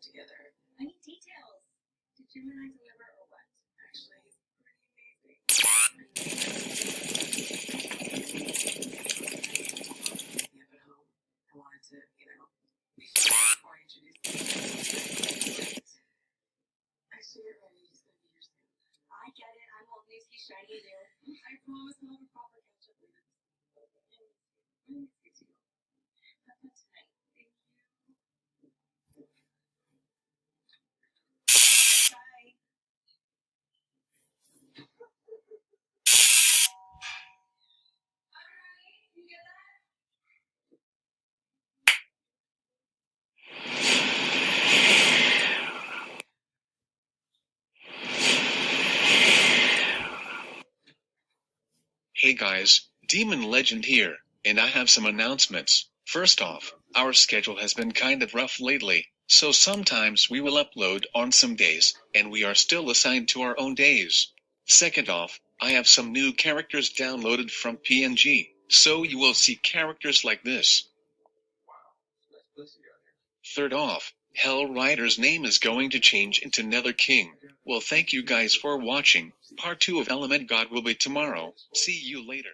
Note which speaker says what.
Speaker 1: it together. I need details. Did you and I deliver or what? Actually, it's pretty amazing. Yep, at home. I wanted to, be sure before I introduced myself. I see you're ready. He's going to be here soon. I get it. I'm old news. He's shiny new. I promise we'll have a proper catch-up later. And it's you. Have fun tonight. Thank you. Bye. Alright, you get that?
Speaker 2: Hey guys, Demon Legend here, and I have some announcements. First off, our schedule has been kind of rough lately, so sometimes we will upload on some days, and we are still assigned to our own days. Second off, I have some new characters downloaded from PNG, so you will see characters like this. Third off, Hell Rider's name is going to change into Nether King. Well, thank you guys for watching. Part 2 of ElementGod will be tomorrow. See you later.